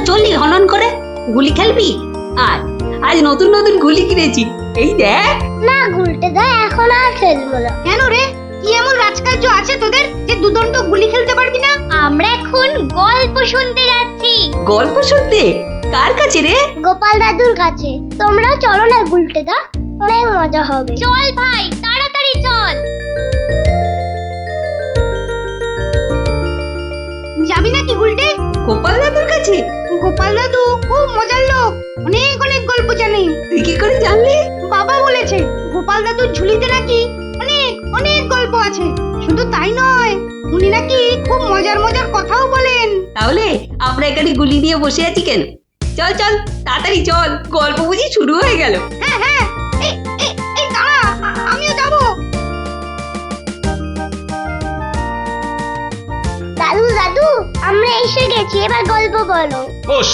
চললি হনন করে? গুলি খেলবি? আয়, আজ নতুন নতুন গুলি কিনেছি, এই দেখ। না গুলটে দা, এখন আর খেলবো না। কেন রে, কি এমন রাজকার্য আছে তোদের যে দুদণ্ড গুলি খেলতে পারবি না? আমরা এখন গল্প শুনতে যাচ্ছি। গল্প শুনতে? কার কাছে রে? গোপাল দাদুর কাছে। তোমরাও চলো না গুলটে দা, অনেক মজা হবে। চল ভাই, তাড়াতাড়ি চল। যাবি নাকি গুলটে? গোপাল দাদুর কাছে? গোপাল দাদু খুব মজার লোক, অনেক অনেক গল্প জানে। তুই কি করে জানলি? বাবা বলেছে গোপাল দাদুর ঝুলিতে নাকি অনেক অনেক গল্প আছে। শুধু তাই নয়, উনি নাকি খুব মজার মজার কথাও বলেন। তাহলে আমরা এখানে গুলি নিয়ে বসে আছি কেন? চল চল, তাড়াতাড়ি চল, গল্প বুঝি শুরু হয়ে গেল। হ্যাঁ হ্যাঁ, এই দাঁড়া, আমিও যাবো। দাদু দাদু, আমরা এসে গেছি, এবার গল্প বলো। বস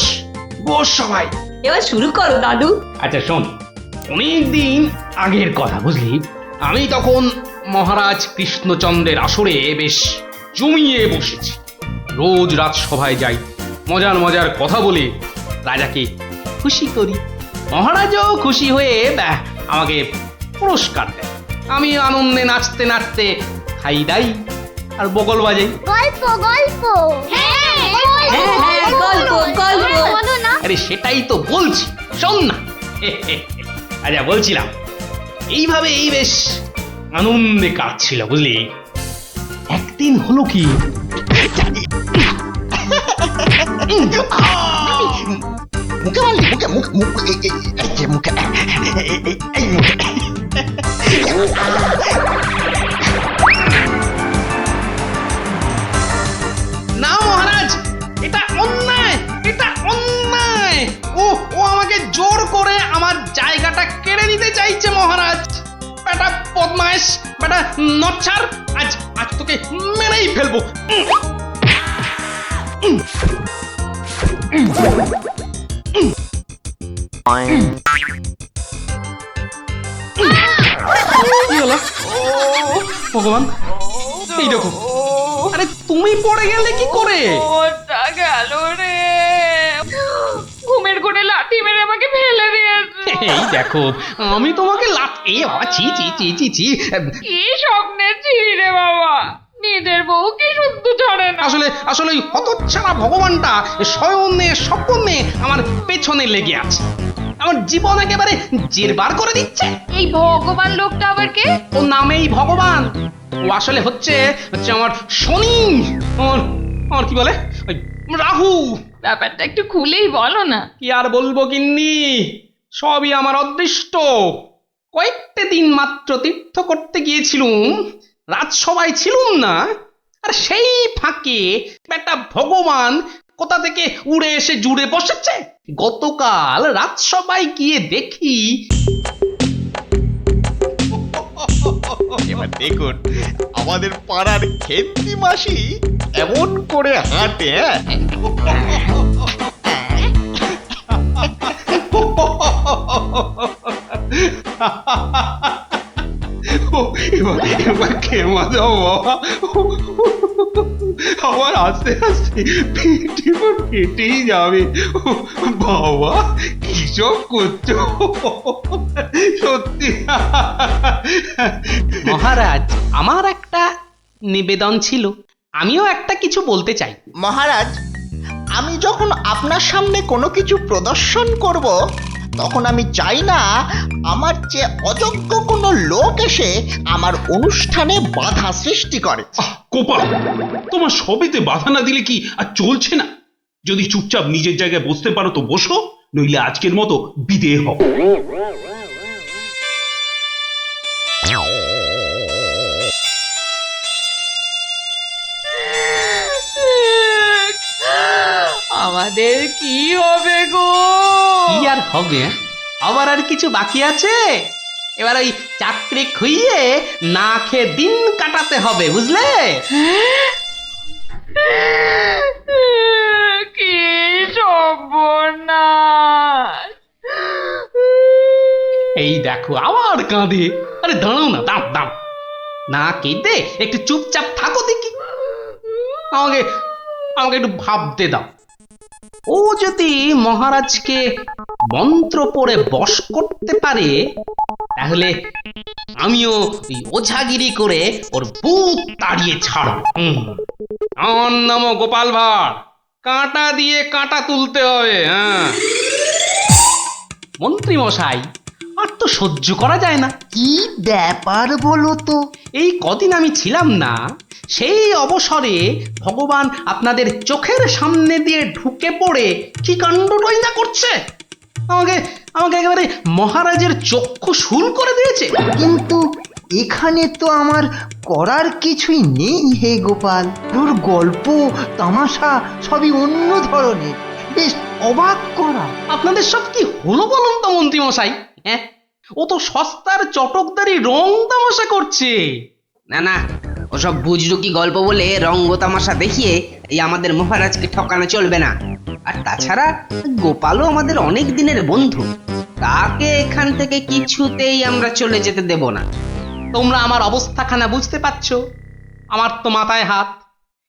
বস সবাই। এবার শুরু করো দাদু। আচ্ছা শোন, অনেকদিন আগের কথা বুঝলি, আমি তখন মহারাজ কৃষ্ণচন্দ্রের আসরে বেশ জমিয়ে বসেছি। রোজ রাজসভায় যাই, মজার মজার কথা বলে রাজাকে খুশি করি। মহারাজও খুশি হয়ে আমাকে পুরস্কার দেয়। আমি আনন্দে নাচতে নাচতে খাই দাই আর বগল বাজাই। গল্প গল্প। হ্যাঁ হ্যাঁ হ্যাঁ, গল্প গল্প। বলো না। আরে সেটাই তো বলছি, শোন না। আচ্ছা বলছিলাম, এইভাবেই বেশ আনন্দে কাটছিল বুঝলি। একদিন হলো কি, মুখে মারলি, মুখে মুখ মুখ এই যে মুখে এই মুখে। না মহারাজ, এটা অন্যায়, এটা অন্যায়। ও ও আমাকে জোর করে আমার জায়গাটা কেড়ে নিতে চাইছে মহারাজ। বেটা বদমাইশ, বেটা নচ্ছার, আজ আজ তোকে মেরেই ফেলবো। কি হলো? ভগবান, এই দেখো। আরে তুমি পড়ে গেলে কি করে? ওটা গেল রে, ঘুমের ঘোরে লাথি মেরে আমাকে ফেলে দিয়েছে। এই দেখো, আমি তোমাকে এ বাবা, ছি ছি ছি ছি ছি। কি স্বপ্নে ছিলি রে বাবা, নিজের বউকে শুদ্ধ ছড়ে না। আসলে আসলে ওই হতচ্ছাড়া ভগবানটা স্বয়নে স্বপ্নে আমার পেছনে লেগে আছে, আমার জীবন একেবারে জেরবার করে দিচ্ছে। এই ভগবান লোকটা আবার কে? ও নামেই ভগবান, ও আসলে হচ্ছে হচ্ছে আমার শনি, আমার আমার কি বলে ওই রাহু। ব্যাপারটা একটু খুলেই বলো না। কি আর বলবো গিন্নি, সবই আমার অদৃষ্ট। কয়েকটা দিন মাত্র তীর্থ করতে গিয়েছিলুম, রাজসভায় ছিলুম না, আর সেই ফাঁকে একটা ভগবান কোথা থেকে উড়ে এসে জুড়ে বসেছে। গতকাল রাজসভায় গিয়ে দেখি, এবার দেখুন আমাদের পাড়ার খেন্তি মাসি এমন করে হাঁটে। এবার এবার খেমা দাও বাবা, আমার আস্তে আস্তে পেটে ফেটেই যাবে। বাবা কি সব করছো সত্যি। মহারাজ, আমার একটা নিবেদন ছিল, আমিও একটা কিছু বলতে চাই। মহারাজ, আমি যখন আপনার সামনে কোনো কিছু প্রদর্শন করব, তখন আমি চাই না আমার চেয়ে অযোগ্য কোনো লোক এসে আমার অনুষ্ঠানে বাধা সৃষ্টি করে। গোপাল, তোমার সবেতে বাধা না দিলে কি আর চলছে না? যদি চুপচাপ নিজের জায়গায় বসতে পারো তো বসো, নইলে আজকের মতো বিদেয় হও। আমাদের কি হবে গো? কি আর হবে, আবার আর কিছু বাকি আছে? এবার ওই চাকরি খুইয়ে না খেয়ে দিন কাটাতে হবে, বুঝলে? কি সর্বনাশ! এই দেখো আবার কাঁদে। আরে দাঁড়াও না, দাঁড় দাঁড়, না কেঁদে একটু চুপচাপ থাকো দেখি। আমাকে আমাকে একটু ভাবতে দাও। ও যদি মহারাজকে মন্ত্র পড়ে বশ করতে পারে তাহলে আমিও ওই ওঝাগিরি করে ওর ভূত তাড়িয়ে ছাড়ব। আমার নামও গোপাল ভাঁড়, কাঁটা দিয়ে কাঁটা তুলতে হবে। হ্যাঁ মন্ত্রী মশাই, আর তো সহ্য করা যায় না। কি ব্যাপার বলো তো? এই কদিন আমি ছিলাম না, সেই অবসরে ভগবান আপনাদের চোখের সামনে দিয়ে ঢুকে পড়ে কি কাণ্ডটাই না করছে। আমাকে আমাকে একেবারে মহারাজের চক্ষু শুল করে দিয়েছে। কিন্তু এখানে তো আমার করার কিছুই নেই হে গোপাল। তোর গল্প তামাশা সবই অন্য ধরনের, বেশ অবাক করা। আপনাদের সব কি হলো বলুন তো মন্ত্রী মশাই? হ্যাঁ, ও তো সস্তার চটকদারি রং তামাশা করছে। না না, ওসব বুজরুকি গল্প বলে রঙ্গ তামাশা দেখিয়ে এই আমাদের মহারাজকে ঠকানো চলবে না। আর তাছাড়া গোপালও আমাদের অনেক দিনের বন্ধু, তাকে এখান থেকে কিছুতেই আমরা চলে যেতে দেব না। তোমরা আমার অবস্থাখানা বুঝতে পারছো? আমার তো মাথায় হাত।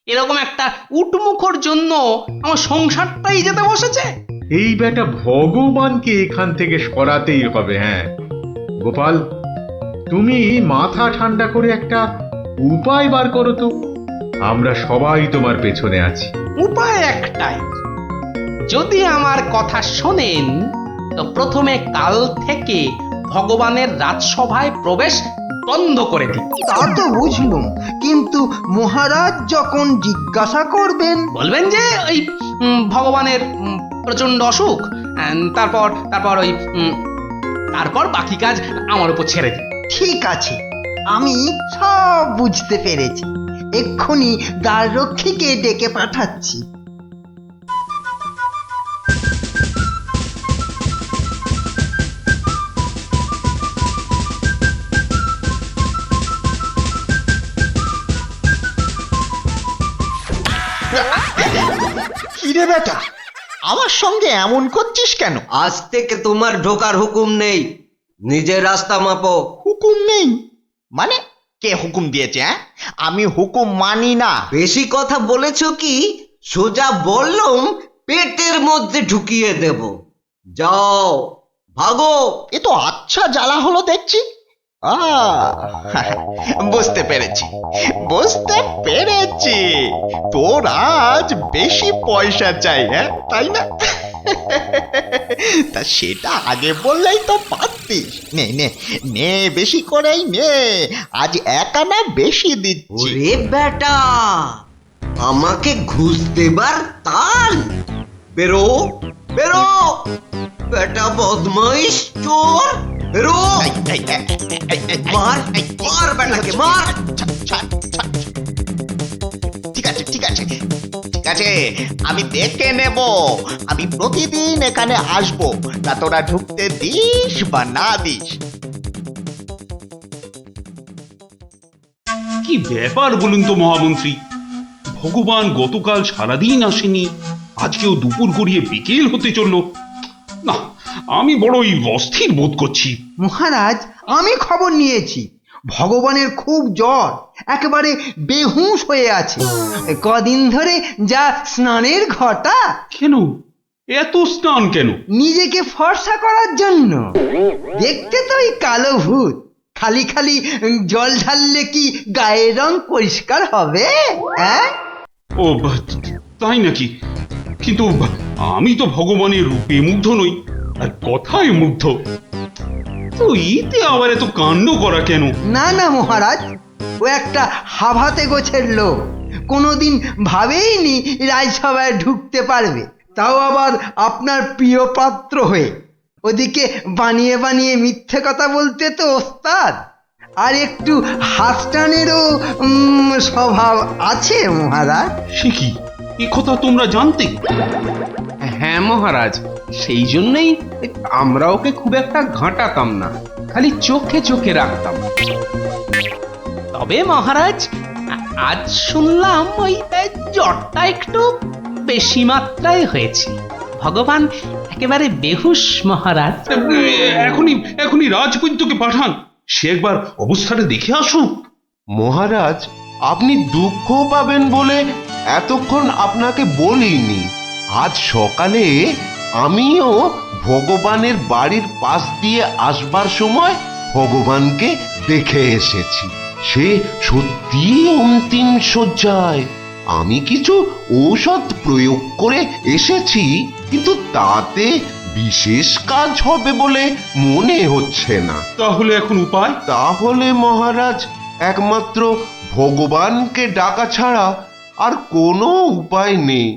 এরকম একটা উটমুখর জন্য আমার সংসারটাই যেতে বসেছে। এই বেটা ভগবানকে এখান থেকে সরাতেই হবে। হ্যাঁ গোপাল, তুমি মাথা ঠান্ডা করে একটা উপায় বার করো তো। আমরা সবাই তোমার পেছনে আছি। উপায় একটাই, যদি আমার কথা শোনেন তো প্রথমে কাল থেকে ভগবানের রাজসভায় প্রবেশ বন্ধ করে দিন। তা তো বুঝলুম, কিন্তু মহারাজ যখন জিজ্ঞাসা করবেন? বলবেন যে ওই ভগবানের প্রচন্ড অসুখ, তারপর তারপর ওই তারপর বাকি কাজ আমার উপর ছেড়ে দিন। ঠিক আছে, আমি সব বুঝতে পেরেছি। এক্ষুনি দ্বাররক্ষীকে ডেকে পাঠাচ্ছি। কিরে বেটা, আমার সঙ্গে এমন করছিস কেন? আজ থেকে তোমার ঢোকার হুকুম নেই, নিজের রাস্তা মাপো। হুকুম নেই মানে? কে হুকুম দিয়েছে? হ্যাঁ, আমি হুকুম মানি না। বেশি কথা বলেছো কি? সোজা বললুম পেটের মধ্যে ঢুকিয়ে দেব। যাও ভাগো। এ তো আচ্ছা জ্বালা হলো দেখছি। বুঝতে পেরেছি, বুঝতে পেরেছি। তোর আজ বেশি পয়সা চাই, হ্যাঁ তাই না? তা সেটা আগে বললেই তো পারতিস। নে নে নে, বেশি করেই নে, আজ 1 আনা বেশি দিচ্ছি। ওরে বেটা, আমাকে ঘুষ দেবার তাল? বেরো বেরো, বেটা বদমাইশ চোর, বেরো। মার মার বেটাকে মার। ঠিক আছে ঠিক আছে ঠিক আছে, আমি দেখে নেব। আমি প্রতিদিন এখানে আসবো, তা তোরা ঢুকতে দিস বা না দিস। কি ব্যাপার বলুন তো মহামন্ত্রী? ভগবান গতকাল সারাদিন আসেনি, আজকেও দুপুর গড়িয়ে বিকেল হতে চললো। না, আমি বড়ই অস্থির বোধ করছি। মহারাজ, আমি খবর নিয়েছি, ভগবানের খুব জ্বর, একেবারে বেহুঁশ হয়ে আছে। কদিন ধরে যা স্নানের ঘটা। কেন এত স্নান কেন? নিজেকে ফর্সা করার জন্য। দেখতে তো ওই কালো ভূত, খালি খালি জল ঢাললে কি গায়ের রং পরিষ্কার হবে? হ্যাঁ, ও তাই নাকি? কিন্তু আমি তো ভগবানের রূপে মুগ্ধ নই, আর কথায় মুগ্ধ। তো এতে আবার এত কাণ্ড করা কেন? না না মহারাজ, ও একটা হাভাতে গোছের লোক, কোনোদিন ভাবেইনি রাজসভায় ঢুকতে পারবে, তাও আবার আপনার প্রিয় পাত্র হয়ে। ওদিকে বানিয়ে বানিয়ে মিথ্যে কথা বলতে তো ওস্তাদ, আর একটু হাসটানেরও স্বভাব আছে মহারাজ। সে কি, এ কথা তোমরা জানতে? হ্যাঁ মহারাজ, সেই জন্যই আমরা ওকে খুব একটা ঘাঁটাতাম না, খালি চোখে চোখে রাখতাম। তবে মহারাজ, আজ শুনলাম ওই জ্বরটা একটু বেশি মাত্রায় হয়েছে। ভগবান একেবারে বেহুশ মহারাজ। এখনই এখনই রাজবৈদ্যকে পাঠান, সে একবার অবস্থাটা দেখে আসুক। মহারাজ, আপনি দুঃখ পাবেন বলে এতক্ষণ আপনাকে বলিনি। আজ সকালে আমিও ভগবানের বাড়ির পাশ দিয়ে আসবার সময় ভগবানকে দেখে এসেছি। সে সত্যি অন্তিম শয্যায়। আমি কিছু ঔষধ প্রয়োগ করে এসেছি, কিন্তু তাতে বিশেষ কাজ হবে বলে মনে হচ্ছে না। তাহলে এখন উপায়? তাহলে মহারাজ একমাত্র ভগবানকে ডাকা ছাড়া আর কোনো উপায় নেই।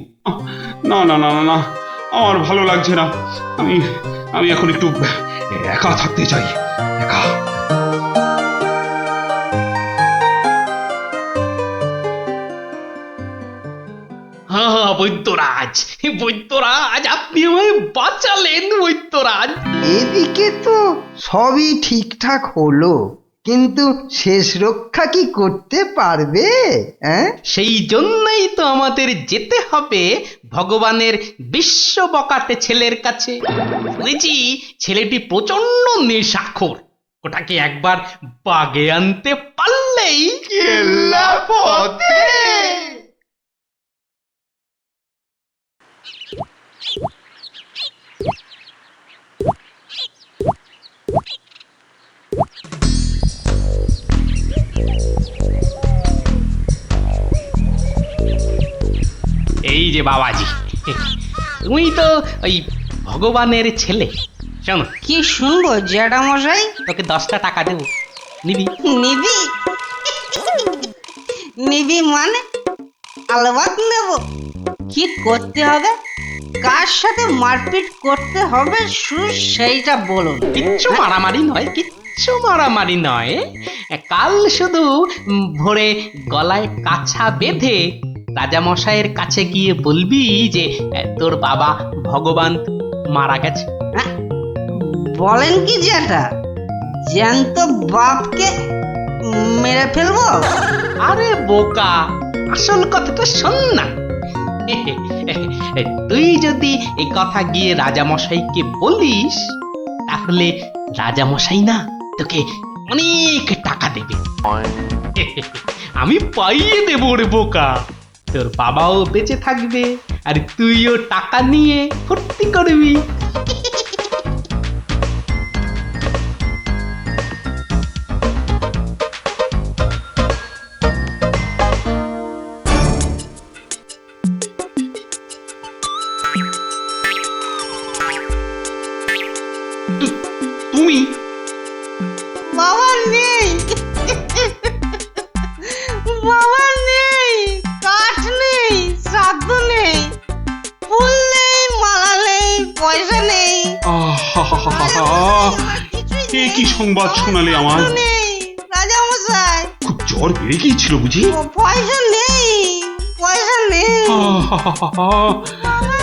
না না না না না, আমার ভালো লাগছে না। আমি আমি এখন একটু একা থাকতে চাই, একা। হ্যাঁ বৈদ্যরাজ, বৈদ্যরাজ, আপনি আমায় বাঁচালেন বৈদ্যরাজ। এদিকে তো সবই ঠিকঠাক হলো, কিন্তু শেষ রক্ষা কি করতে পারবে? হ্যাঁ, সেই জন্যই তো আমাদের যেতে হবে ভগবানের বিশ্ব বকাটে ছেলের কাছে। শুনেছি ছেলেটি প্রচন্ড নেশাখোর। ওটাকে একবার বাগে আনতে পারলেই কেল্লা পথে। এই যে বাবাজি, তুমি তো ওই ভগবানের ছেলে। শোনো, কি শুনবো জ্যাঠামশাই? তোকে 10টা টাকা দেবো, নিবি? নিবি? নিবি মানে? আলবাত নেব। কি করতে হবে? কার সাথে মারপিট করতে হবে সেইটা বলুন। কিচ্ছু মারামারি নয়, কিচ্ছু মারামারি নয়। কাল শুধু ভোরে গলায় কাছা বেঁধে রাজামশাইয়ের কাছে গিয়ে বলবি যে তোর বাবা ভগবান মারা গেছে। হ্যাঁ? বলেন কি জ্যাঠা? জ্যান্ত বাপকে মেরে ফেলবো? আরে বোকা, আসল কথাটা শোন না। তুই যদি এই কথা গিয়ে রাজামশাইকে বলিস, তাহলে রাজামশাই না তোকে অনেক টাকা দেবে। আমি পাইয়ে দেবো রে বোকা। তোর বাবাও বেঁচে থাকবে, আর তুইও টাকা নিয়ে ফুর্তি করবি। তুমি? বাবা নেই, বাবা নেই, কাঠ নেই, শ্রাদ্ধ নেই, ফুল নেই, মালা নেই, পয়সা নেই, এ কি সংবাদ শোনালে আমার? নেই রাজামশাই। খুব জ্বর বেড়ে গিয়েছিল বুঝি? পয়সা নেই, পয়সা নেই,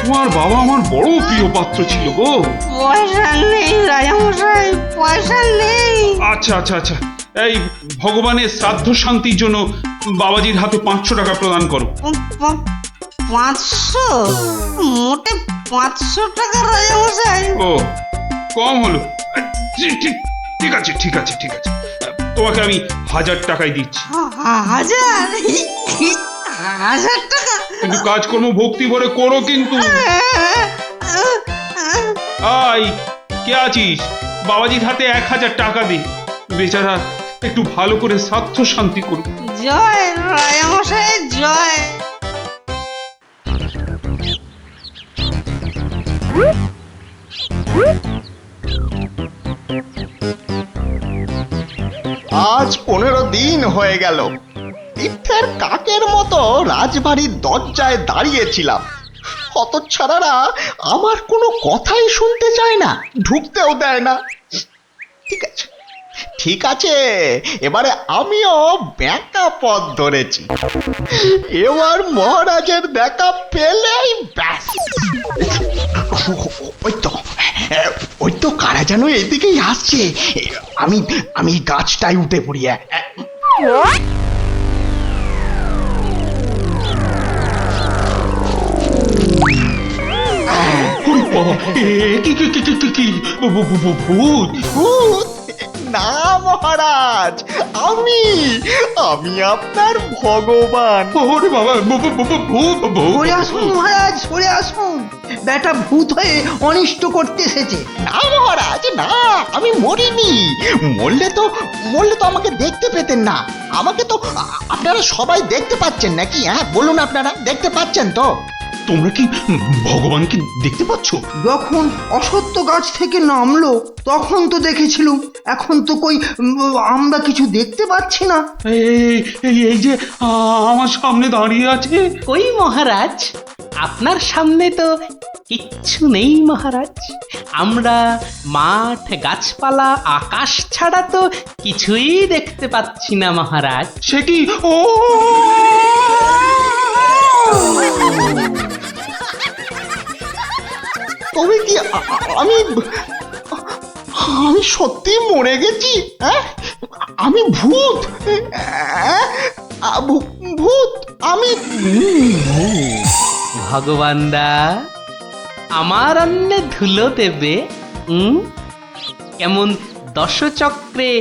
তোমার বাবা আমার বড় প্রিয় পাত্র ছিল গো। পয়সা নেই রাজামশাই, পয়সা নেই। আচ্ছা আচ্ছা আচ্ছা, এই ভগবানের শ্রাদ্ধ শান্তির জন্য বাবাজির হাতে 500 টাকা প্রদান করো। 500? মোটে 500 টাকা রাজামশাই? ও, কম হলো। ঠিক ঠিক আছে, ঠিক আছে, ঠিক আছে, তোমাকে আমি 1000 টাকাই দিচ্ছি। 1000? 1000 টাকা? কিন্তু কাজকর্ম ভক্তি ভরে করো কিন্তু। আই, কে আছিস? বাবাজির হাতে 1000 টাকা দে, বেচারা একটু ভালো করে শ্রাদ্ধ শান্তি করুক। জয় রাজামশাই, জয়। আজ 15 দিন হয়ে গেল তীর্থের কাকের মতো রাজবাড়ির দরজায় দাঁড়িয়েছিলাম। হতচ্ছাড়ারা আমার কোনো কথাই শুনতে চায় না, ঢুকতেও দেয় না। ঠিক আছে, ঠিক আছে, এবারে আমিও ব্যাকা পথ ধরেছি। এবার মহারাজের দেখা পেলেই ব্যাস। ওই তো কারা যেন এদিকেই আসছে। আমি আমি গাছটায় উঠে পড়ি। কি ভূত? ভূত? না মহারাজ, আমি আমি আপনার ভগবান। ওরে বাবা, ভূত সরে আসুন মহারাজ, সরে আসুন। বেটা ভূত হয়ে অনিষ্ট করতে এসেছে। না মহারাজ না, আমি মরিনি। মরলে তো আমাকে দেখতে পেতেন না। আমাকে তো আপনারা সবাই দেখতে পাচ্ছেন নাকি? হ্যাঁ বলুন, আপনারা দেখতে পাচ্ছেন তো? তোমরা কি ভগবানকে দেখতে পাচ্ছ? যখন অসত্য গাছ থেকে নামলো তখন তো দেখেছিলুম, এখন তো কই আমরা কিছু দেখতে পাচ্ছি না। এই যে আমার সামনে দাঁড়িয়ে আছে। কই মহারাজ, আপনার সামনে তো কিচ্ছু নেই মহারাজ। আমরা মাঠ, গাছপালা, আকাশ ছাড়া তো কিছুই দেখতে পাচ্ছি না মহারাজ। সে কি? ও তবে কি আমি সত্যি মরে গেছি? হ্যাঁ, আমি ভূত? ভূত আমি? ভগবানদা আমার অন্নে ধুলো দেবে? কেমন দশচক্রে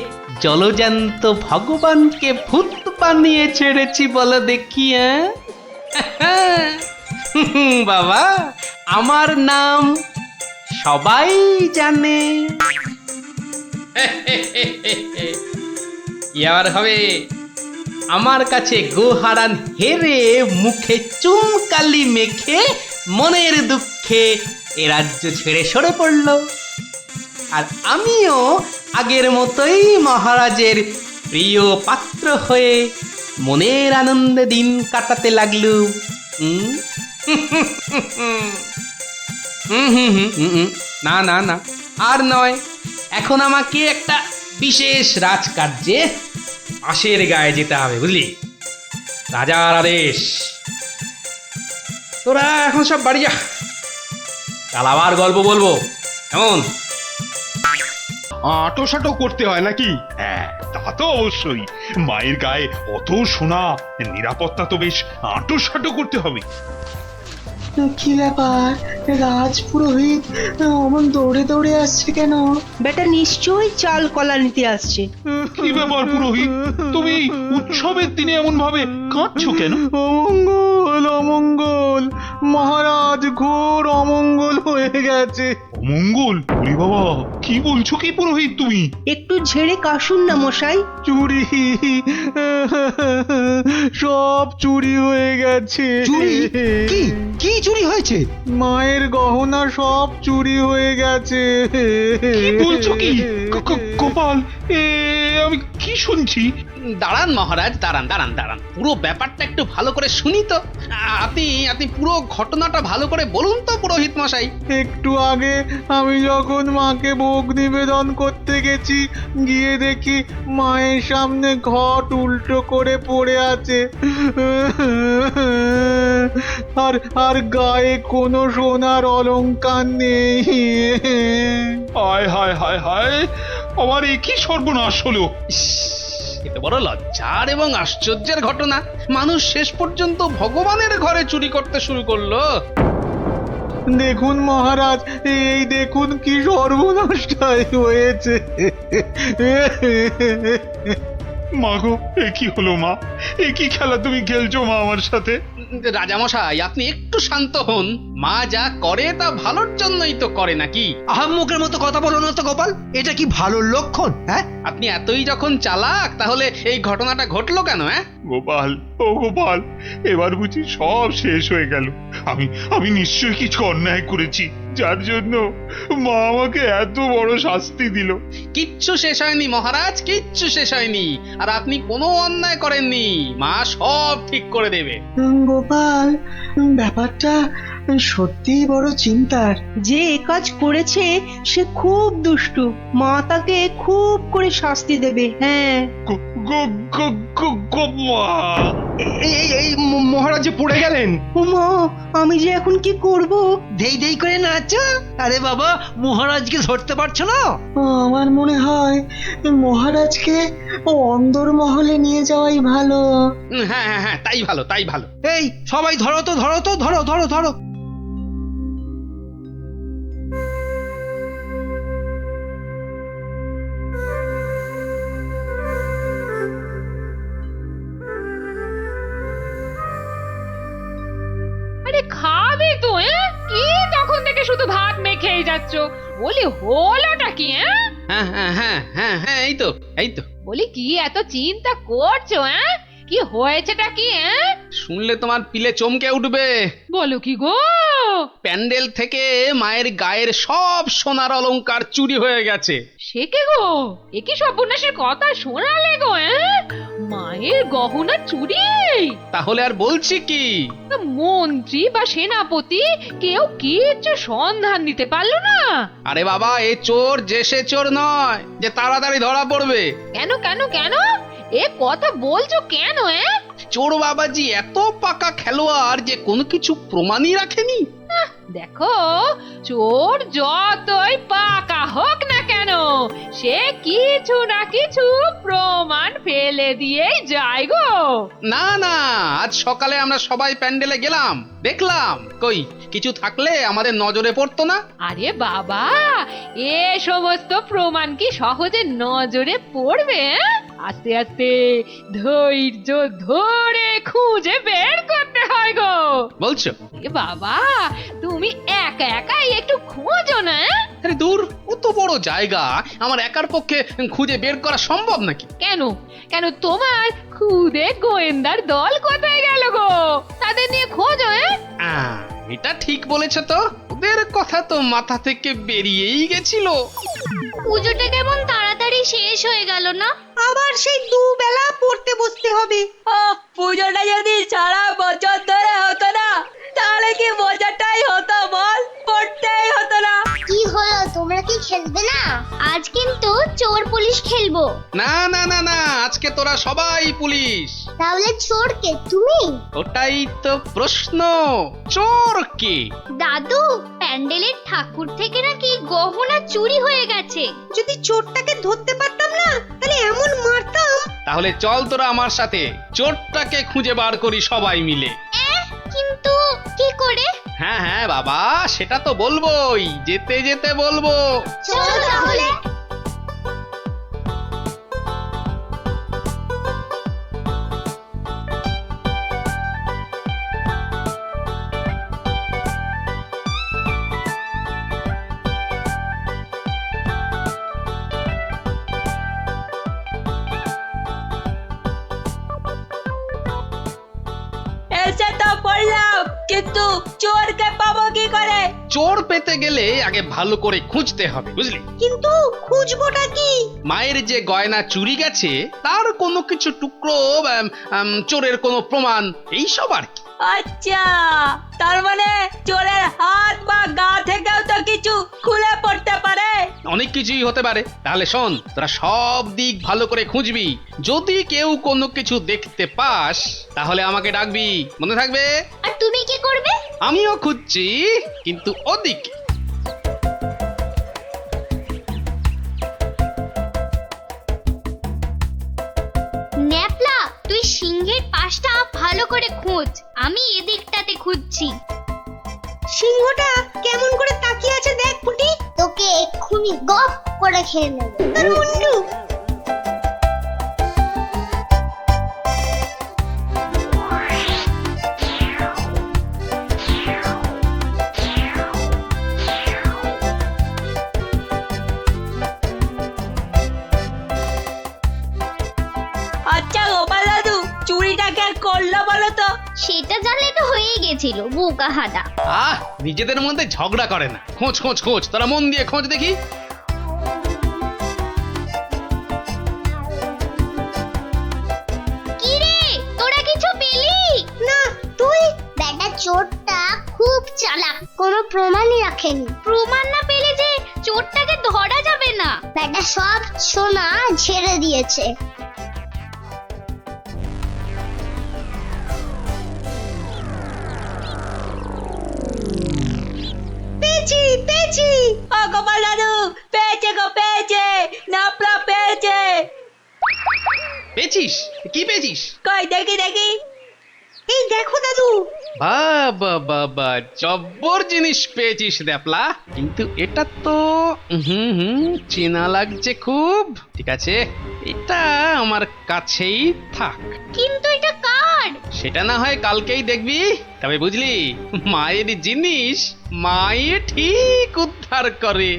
জলজান্ত ভগবানকে ভূত বানিয়ে ছেড়েছি বলো দেখি। বাবা, আমার নাম সবাই জানে। কি আর হবে, আমার কাছে গোহারান হেরে মুখে চুনকালি মেখে মনের দুঃখে এ রাজ্য ছেড়ে সরে পড়ল। আর আমিও আগের মতোই মহারাজের প্রিয় পাত্র হয়ে মনের আনন্দে দিন কাটাতে লাগলুম। না না না, আর নয়। এখন আমাকে একটা বিশেষ রাজকার্যে আশের গায়ে যেতে হবে, বুঝলি? রাজার আদেশ। তোরা এখন সব বাড়ি যা, কাল আবার গল্প বলবো, কেমন? আটো সাটো করতে হয় নাকি? হ্যাঁ, তা তো অবশ্যই। মায়ের গায়ে অত সোনা, নিরাপত্তা তো বেশ আটো সাটো করতে হবে। কি ব্যাপার, রাজ পুরোহিত অমন দৌড়ে দৌড়ে আসছে কেন? বেটা নিশ্চয়ই চাল কলা নিতে আসছে। কি ব্যাপার পুরোহিত, তুমি উৎসবের দিনে এমন ভাবে কাঁদছো কেন? অমঙ্গল অমঙ্গল, মহারাজ ঘোর অমঙ্গল হয়ে গেছে। অমঙ্গল? ওরে বাবা, কি বলছো কি পুরোহিত তুমি? একটু ঝেড়ে কাশুন না মশাই। চুরি, সব চুরি হয়ে গেছে। চুরি? কি কি চুরি হয়েছে? মায়ের গহনা সব চুরি হয়ে গেছে। কি বলছো কি? গোপাল, আমি কি শুনছি? দাঁড়ান মহারাজ, দাঁড়ান দাঁড়ান দাঁড়ান, পুরো ব্যাপারটা একটু ভালো করে শুনি তো। আপনি পুরো ঘটনাটা ভালো করে বলুন তো পুরোহিত মশাই। একটু আগে আমি যখন মাকে ভোগ নিবেদন করতে গেছি, গিয়ে দেখি মায়ের সামনে ঘট উল্টো করে পড়ে আছে, আর গায়ে কোনো সোনার অলংকার নেই। হায় হায় হায় হায়, আমার এ কি সর্বনাশ হলো! এত বড় লজ্জার এবং আশ্চর্যের ঘটনা, মানুষ শেষ পর্যন্ত ভগবানের ঘরে চুরি করতে শুরু করলো। দেখুন মহারাজ, এই দেখুন কি সর্বনাশটাই হয়েছে। মা গো, এ কি হলো মা? এ কি খেলা তুমি খেলছো মা আমার সাথে? রাজামশাই, আপনি একটু শান্ত হন। মা যা করে তা ভালোর জন্যই তো করে নাকি? আহাম্মকের মতো কথা বলো না তো গোপাল, এটা কি ভালো লক্ষণ? হ্যাঁ, আপনি এতই যখন চালাক, তাহলে এই ঘটনাটা ঘটলো কেন? গোপাল, ও গোপাল, এবার বুঝি সব শেষ হয়ে গেল। আমি নিশ্চয়ই কিছু অন্যায় করেছি, যার জন্য মা আমাকে এত বড় শাস্তি দিল। কিচ্ছু শেষ হয়নি মহারাজ, কিচ্ছু শেষ হয়নি। আর আপনি কোনো অন্যায় করেননি, মা সব ঠিক করে দেবে। গোপাল, ব্যাপারটা সত্যি বড় চিন্তার। যে এ কাজ করেছে সে খুব দুষ্টু, মা তাকে খুব করে শাস্তি দেবে। হ্যাঁ, এই মহারাজ পড়ে গেলেন। মা, আমি যে এখন কি করব? দেই দেই করে নাচো। আরে বাবা, মহারাজকে ধরতে পারছো না? আমার মনে হয় মহারাজকে অন্দর মহলে নিয়ে যাওয়াই ভালো। হ্যাঁ হ্যাঁ হ্যাঁ, তাই ভালো, তাই ভালো। এই সবাই ধরো তো, ধরো তো, ধরো ধরো ধরো। দেখেই যাচ্ছ, বলি হলোটা কি? হ্যাঁ হ্যাঁ হ্যাঁ হ্যাঁ হ্যাঁ, এই তো বলি কি এত চিন্তা করছো? কি হয়েছেটা কি? শুনলে তোমার পিলে চমকে উঠবে। বলো কি গো? প্যান্ডেল থেকে মায়ের গায়ের সব সোনার অলংকার চুরি হয়ে গেছে। সে কে গো? এ কি সর্বনাশের কথা শোনালে গো? মায়ের গহনা চুরি? তাহলে আর বলছি কি? মন্ত্রী বা সেনাপতি কেউ কিচ্ছু সন্ধান দিতে পারলো না? আরে বাবা, এ চোর যে সে চোর নয় যে তাড়াতাড়ি ধরা পড়বে। কেন কেন কেন এ কথা বলছো কেন? চোর বাবাজি এত পাকা খেলোয়াড় যে কোনো কিছু প্রমাণই রাখেনি। দেখো, চোর যতই পাকা হোক না কেন, সে কিছু না কিছু প্রমাণ ফেলে দিয়েই যায় গো। না না, আজ সকালে আমরা সবাই প্যান্ডেলে গেলাম, দেখলাম কই কিছু থাকলে আমাদের নজরে পড়তো না। আরে বাবা, এ সমস্ত প্রমাণ কি সহজে নজরে পড়বে? আস্তে আস্তে ধৈর্য ধরে খুঁজে বের করতে হয় গো। বলছো? এ বাবা, তুমি একা একাই একটু খোঁজো না। আরে দূর, অত বড় জায়গা আমার একার পক্ষে খুঁজে বের করা সম্ভব নাকি? কেন কেন তোমার খুদে গোয়েন্দার দল কোথায় গেল গো? তাদের নিয়ে খোঁজো। এটা ঠিক বলেছ তো, ওদের কথা তো মাথা থেকে বেরিয়েই গেছিল। পুজোটা কেমন তাড়াতাড়ি শেষ হয়ে গেল না? আবার সেই দুবেলা পড়তে বসতে হবে। পুজোটা যদি সারা বছর ধরে হতো না, তাহলে কি মজাটাই হতো বল? পড়তেই হতো না। কি হলো, তোমরা কি খেলবে না? আজ কিন্তু চোর পুলিশ খেলবো। না না না না, আজকে তোরা সবাই পুলিশ। তাহলে চোর কে, তুমি? ওটাই তো প্রশ্ন, চোর কে? দাদু, প্যান্ডেলের ঠাকুর থেকে নাকি গহনা চুরি হয়ে গেছে। যদি চোরটাকে ধরতে পারতাম না, তাহলে এমন মারতাম। তাহলে চল তোরা আমার সাথে চোরটাকে খুঁজে বার করি সবাই মিলে। কিন্তু কি করে? হ্যাঁ হ্যাঁ বাবা, সেটা তো বলবোই, যেতে যেতে বলবো। চলো তাহলে। এসে তো পড়লাম, কিন্তু চোরকে পাবো কি করে? চোর পেতে গেলে আগে ভালো করে খুঁজতে হবে, বুঝলি? কিন্তু খুঁজবোটা কি? মায়ের যে গয়না চুরি গেছে তার কোনো কিছু টুকরো, চোরের কোনো প্রমাণ, এইসব আর কি। আচ্ছা, তার মানে চোরের হাত বা গা থেকেও তো কিছু খুলে পড়তে পারে। অনেক কিছুই হতে পারে। তাহলে শোন, তোরা সব দিক ভালো করে খুঁজবি, যদি কেউ কোনো কিছু দেখতে পাস তাহলে আমাকে ডাকবি, মনে থাকবে? আর তুমি কি করবে? আমিও খুঁজছি, কিন্তু ওদিকে। ন্যাপলা, তুই সিংহের পাশটা ভালো করে খোঁজ, আমি এদিকটাতে খুঁজছি। সিংহটা কেমন করে তাকিয়ে আছে দেখ পুটি। তোকে এক্ষুনি গপ করে খেয়ে নেব। আর মুন্ডু, আচ্ছা গোপাল দাদু, চুরিটা কে করলো বলো তো? সেটা জানলে তো হয়েই গেছিল, বোকা হাদা। নিজেদের মধ্যে ঝগড়া করে না, খোঁজ খোঁজ খোঁজ, তোরা মন দিয়ে খোঁজ দেখি। কি রে, তোরা কিছু পেলি? না, তুই? বেটা চোরটা খুব চালাক, কোনো প্রমাণই রাখেনি। প্রমাণ না পেলে যে চোরটাকে ধরা যাবে না। বেটা সব সোনা ঝেড়ে দিয়েছে। পেয়েছি পেয়েছি। ও গোপাল দাদু, পেয়েছে গো, পেয়েছে, নাপলা পেয়েছে। পেয়েছিস? কি পেয়েছিস? কই দেখি দেখি। এই দেখো দাদু। বাবা বাবা, জব্বর জিনিস পেয়েছিস দ্যাপলা, কিন্তু এটা তো চেনা লাগছে খুব। ঠিক আছে, এটা আমার কাছেই থাক। কিন্তু এটা কার? আবার? সেটা না হয় কালকেই দেখবি। তবে বুঝলি, মায়ের জিনিস মায়ে ঠিক উদ্ধার করে।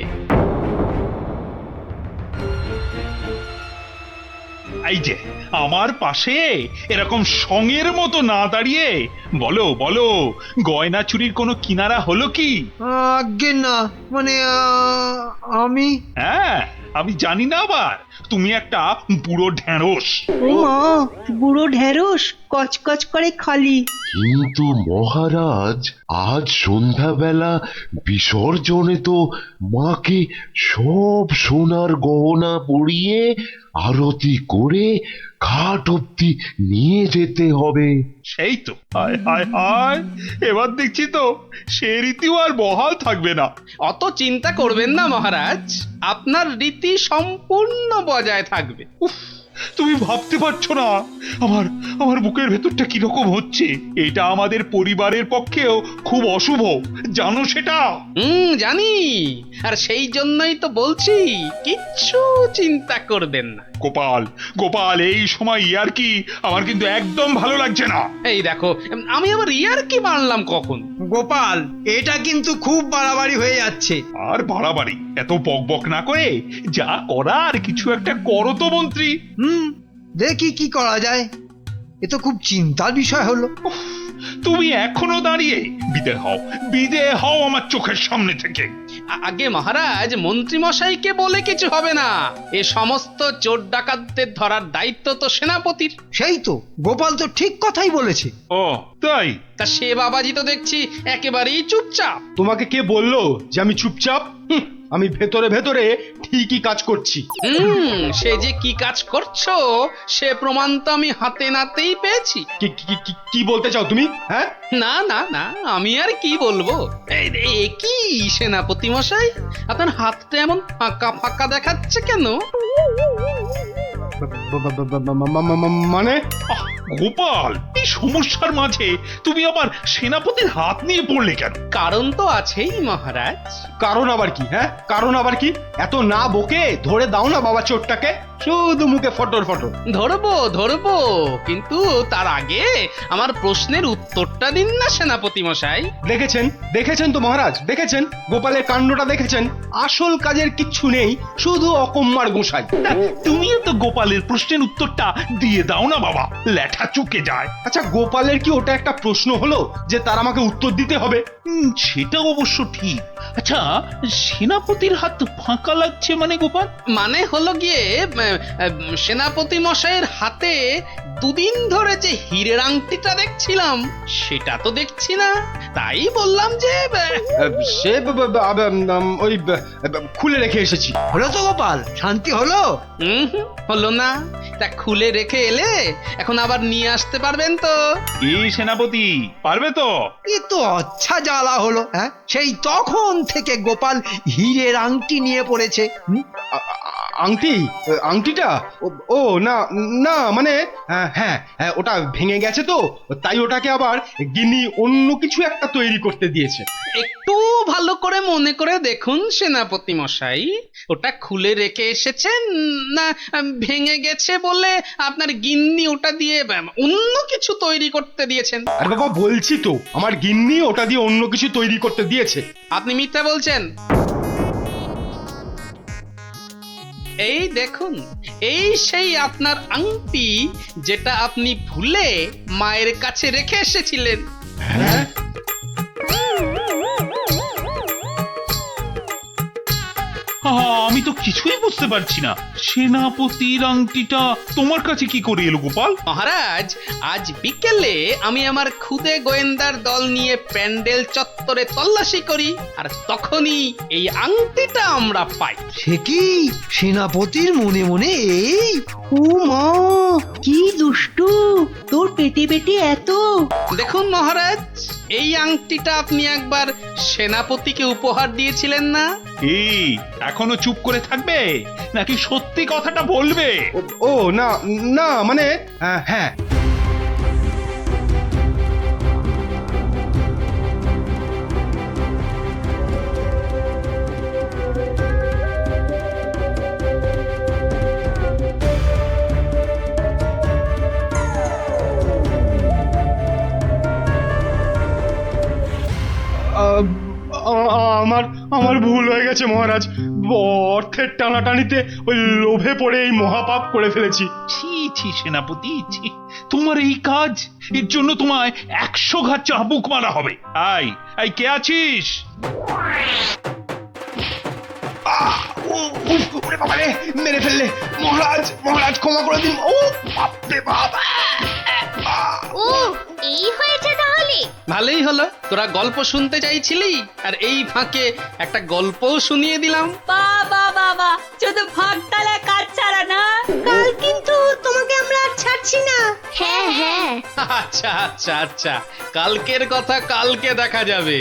এই যে আমার পাশে এরকম সঙের মতো না দাঁড়িয়ে বলো বলো, গয়না চুরির কোনো কিনারা হলো কি? আজ্ঞে না, মানে আমি হ্যাঁ, আমি জানি না আবার তুমি একটা বুড়ো ঢেঁড়স। ও মা, বুড়ো ঢেঁড়স কচকচ করে খালি। কিন্তু মহারাজ, আজ সন্ধ্যাবেলা বিসর্জনে তো মাকে সব সোনার গহনা পরিয়ে আরতি করে ঘাট অব্দি নিয়ে যেতে হবে। সেই তো, হায় হায় হায়, এবার দেখছি তো সে রীতিও আর বহাল থাকবে না। অত চিন্তা করবেন না মহারাজ, আপনার রীতি সম্পূর্ণ বজায় থাকবে। উফ, তুমি ভাবতে পারছো না আমার আমার বুকের ভেতরটা কিরকম হচ্ছে। এটা আমাদের পরিবারের পক্ষেও খুব অশুভ, জানো সেটা? জানি, আর সেই জন্যই তো বলছি কিচ্ছু চিন্তা করবেন না। গোপাল গোপাল, এই সময় ইয়ার কি আমার কিন্তু একদম ভালো লাগছে না। এই দেখো, আমি আবার ইয়ার কি মানলাম কখন? গোপাল, এটা কিন্তু খুব বাড়াবাড়ি হয়ে যাচ্ছে। আর বাড়াবাড়ি এত বকবক না করে যা করার কিছু একটা করো তো মন্ত্রী। দেখি কি করা যায়। এ তো খুব চিন্তার বিষয় হলো। তুমি এখনো দাঁড়িয়ে? বিদে হও আমার চোখের সামনে থেকে। আগে মহারাজ, মন্ত্রী মশাইকে বলে কিছু হবে না। এ সমস্ত চোর ডাকাতদের ধরার দায়িত্ব তো সেনাপতির। সেই তো, গোপাল তো ঠিক কথাই বলেছে। ও তাই? তা সে বাবাজি তো দেখছি একেবারেই চুপচাপ। তোমাকে কে বললো যে আমি চুপচাপ? আমি ভেতরে ভেতরে ঠিকই কাজ করছি। সে যে কি কাজ করছো সে প্রমাণ তো আমি হাতে নাতেই পেয়েছি। কি বলতে চাও তুমি? হ্যাঁ, না না না, আমি আর কি বলবো। এই কি সেনাপতি মশাই, আপনার হাতটা এমন ফাঁকা ফাঁকা দেখাচ্ছে কেন? মানে গোপাল, এই সমস্যার মাঝে তুমি আবার সেনাপতির হাত নিয়ে পড়লে কেন? কারণ তো আছেই মহারাজ। কারণ আবার কি? হ্যাঁ, কারণ আবার কি? এত না বকে ধরে দাও না বাবা চোরটাকে, শুধু মুখে ফটর ফটর। ধরবো, কিন্তু তার আগে আমার প্রশ্নের উত্তরটা দিন না সেনাপতি মশাই। দেখেছেন তো মহারাজ, দেখেছেন গোপালের কাণ্ডটা দেখেছেন। আসল কাজের কিচ্ছু নেই, শুধু অকম্মার গোসাই। তুমিও তো গোপালের প্রশ্নের উত্তরটা দিয়ে দাও না বাবা, লেঠা চুকে যায়। আচ্ছা, গোপালের কি ওটা একটা প্রশ্ন হলো যে তার আমাকে উত্তর দিতে হবে? সেটা অবশ্য ঠিক। আচ্ছা, সেনাপতির হাত ফাঁকা লাগছে মানে গোপাল? মানে হলো গিয়ে, সেনাপতি মশাইয়ের হাতে দুদিন ধরে যে হীরের আংটিটা দেখছিলাম সেটা তো দেখছি না, তাই বললাম যে সে ওই খুলে রেখে এসেছি। হলো তো গোপাল, শান্তি হলো? হলো না। তা খুলে রেখে এলে এখন আবার নিয়ে আসতে পারবেন তো? এই সেনাপতি পারবে তো? এ তো আচ্ছা জ্বালা হলো। হ্যাঁ, সেই তখন থেকে গোপাল হীরের আংটি নিয়ে পড়েছে। আংটিটা? ও না না, মানে হ্যাঁ, ওটা ভেঙে গেছে তো, তাই ওটাকে আবার গিন্নি অন্য কিছু একটা তৈরি করতে দিয়েছে। একটু ভালো করে মনে করে দেখুন সেনাপতি মশাই, ওটা খুলে রেখে এসেছেন না ভেঙে গেছে বলে আপনার গিন্নি ওটা দিয়ে অন্য কিছু তৈরি করতে দিয়েছেন? আর বাবা বলছি তো, আমার গিন্নি ওটা দিয়ে অন্য কিছু তৈরি করতে দিয়েছে। আপনি মিথ্যা বলছেন। এই দেখুন, এই সেই আপনার আংটি যেটা আপনি ভুলে মায়ের কাছে রেখে এসেছিলেন। হ্যাঁ, আমি তো কিছুই বুঝতে পারছি না, সেনাপতির আংটিটা তোমার কাছে কি করে এলো গোপাল? মহারাজ, আজ বিকেলে আমি আমার খুদে গোয়েন্দার দল নিয়ে প্যান্ডেল চত্বরে তল্লাশি করি, আর তখনই এই আংটিটা আমরা পাই। সে কি সেনাপতির মনে মনে এই? ও মা, কি দুষ্টু, তোর পেটে পেটে এত। দেখুন মহারাজ, এই আংটিটা আপনি একবার সেনাপতিকে উপহার দিয়েছিলেন না? এই এখনো চুপ করে থাকবে নাকি সত্যি কথাটা বলবে? ও না না, মানে হ্যাঁ, আমার ভুল হয়ে গেছে মহারাজ, অর্থের টানাটানিতে ওই লোভে পড়ে এই মহাপাপ করে ফেলেছি। ছি ছি সেনাপতি, ছি, তোমার এই কাজ, এর জন্য তোমায় 100 ঘাত চাবুক মারা হবে। আই কে আছিস? ওরে বাবা রে, মেরে ফেললে মহারাজ, মহারাজ ক্ষমা করে দিন। ও বাপরে বাপ! ও এই হয়েছে তাহলে। ভালোই হলো, তোরা গল্প শুনতে চাইছিলি আর এই ফাঁকে একটা গল্পও শুনিয়ে দিলাম। বাবা বাবা, শুধু ফাঁকতালে কাজ ছাড়া না। কাল কিন্তু তোমাকে আমরা আর ছাড়ছি না। হ্যাঁ হ্যাঁ আচ্ছা আচ্ছা আচ্ছা, কালকের কথা কালকে দেখা যাবে।